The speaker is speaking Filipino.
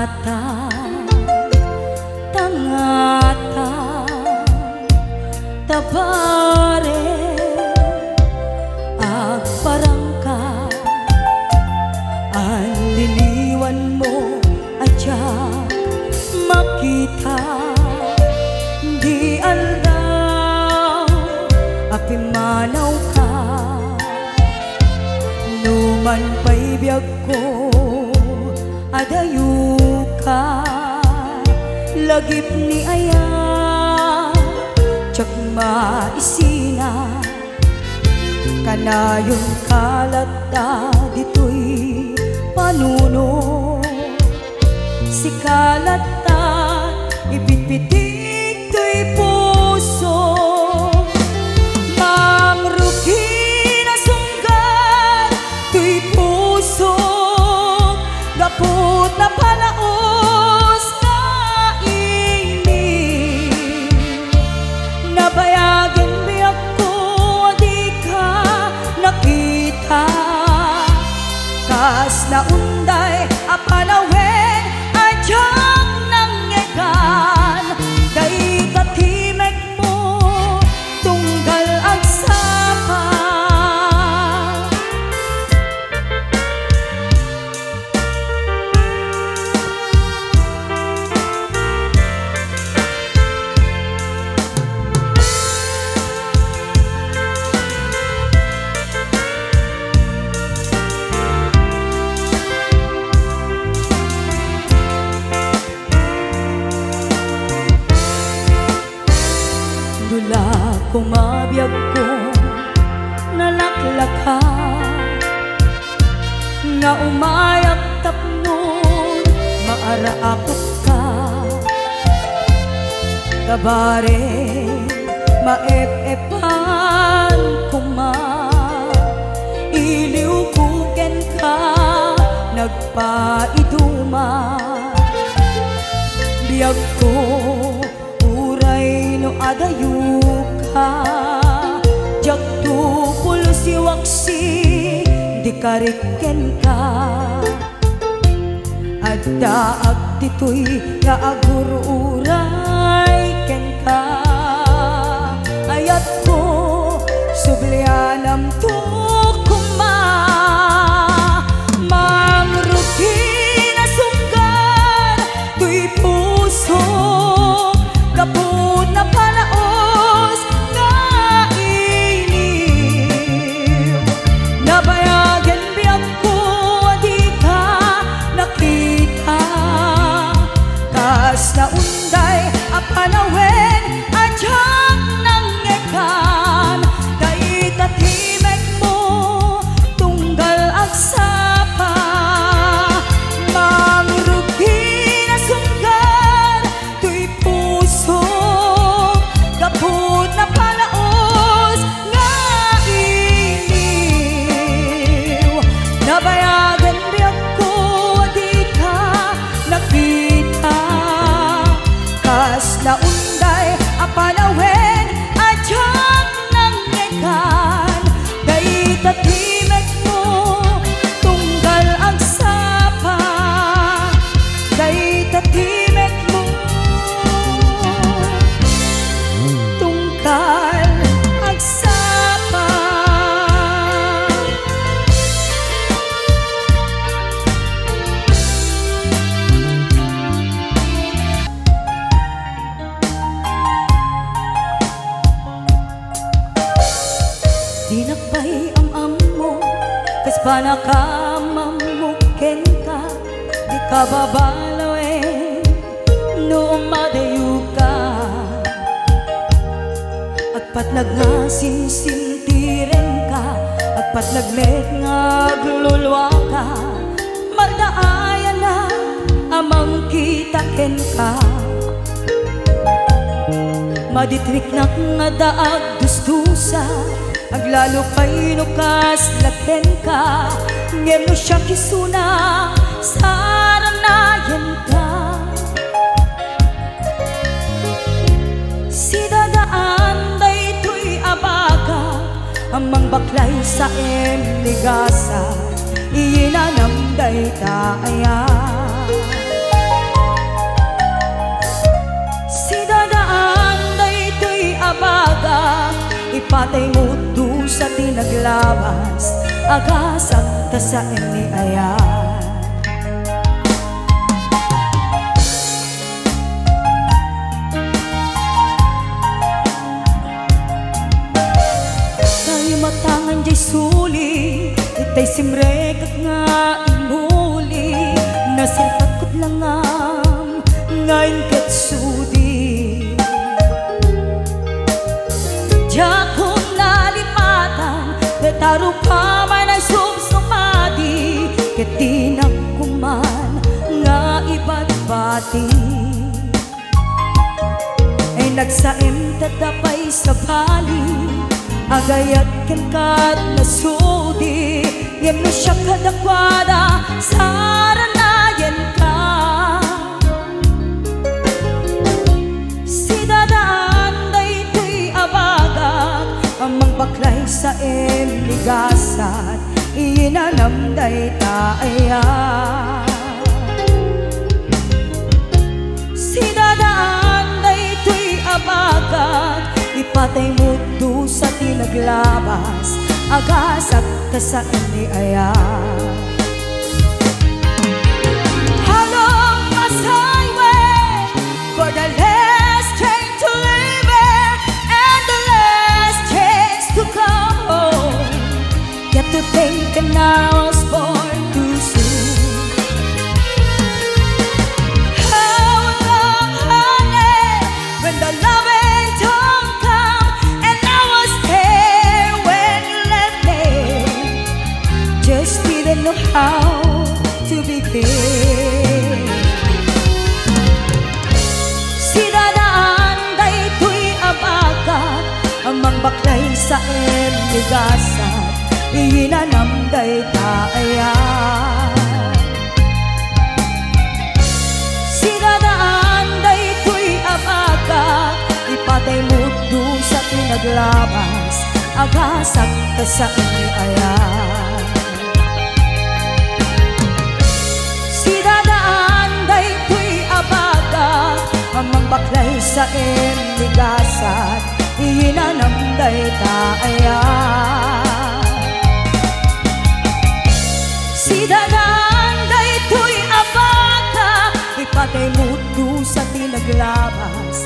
Tangata, tangata, tabare, agparangka, ang liliwan mo adyak makita, di aldaw, apimanaw ka, numan pa'y biyag ko, adayu ka, lagip ni aya, tsak maisina, kanayon kalata dito'y panuno, si kalata ipitpitik to'y puso, mangrugi na sunggan to'y puso, gapot na palaos na ini, nabayagin biyak ko di ka nakita, kas na unday apanawen adyak nangyegan, day katimek mo tunggal agsapa. Dula kumabiyag ko nalaklaka, nga umayak tapnon maaraakot ka, kabare maep-epan kuma, iliw kuken ka nagpaiduma, biyag ko uray no adayu ka, jagto pulo si waksi di kariken ka, adda agdito'y kaagur uray ken ka, ayat ko sublianam to kuma, mangrugi na sunggan to'y puso, kaput na palaos nga iniw, nabayagan biyag ko di ka nakita, kas na unday apanawen adyak nangyegan, day katimek mo tunggal agsapa, mangrugi na sunggan to'y puso, gapot na palaos nga iniw, nabayagan biyag ko di ka nakita, kas na unday apanawen adyak nangyegan, day katimek mo tunggal agsapa, day katimek mo tunggal agsapa. Di nakbay am mo, kas panakamamuken ka, di ka babalawin no madayo ka, agpatlag nga sinsintiren ka, agpatlag met nga glulwa ka, magdaayan na amang kitaken ka, maditrik na nga daag dustusa, aglalo pa'y nukas laken ka, ngem no siya kisuna saranayan ka, si dadaan day to'y abaga, amang baklay sa emligasa, iyinanam day taaya, ipatay mo do sa tinaglabas, agasang ta sa ni ayan. Tayo matangan jay suli, itay simrekak nga imuli, nasirpagkot lang ang ngayon katsudi. Diya kong nalipatan, nataro pa man ay sumsumati, katinak kuman nga iba't bati. Ay nagsaim tatapay sa bali, agayat ken kat nasudi, ngem no siya kadakwada saranayan ka. Si dadaan daytoy abagat, amang baklay sa emligasat, inanam day taaya. Si dadaan daytoy abagat, ipatay mo do sa tinaglabas, agasak ta sa ni ayan. How long must I wait for the last train to leave it and the last chance to come home? Yet to think that now I was born too soon. How long, honey, when the love just didn't know how to begin. Si dadaan daytoy abagat, amang baklay sa emligasat, inanam day taaya. Si dadaan daytoy abagat, ipatay mo do sa tinaglabas, agasak ta sa ni ayan. Amang baklay sa emligasat, inanam day taaya. Si dadaan daytoy abagat, ipatay mo do sa tinaglabas,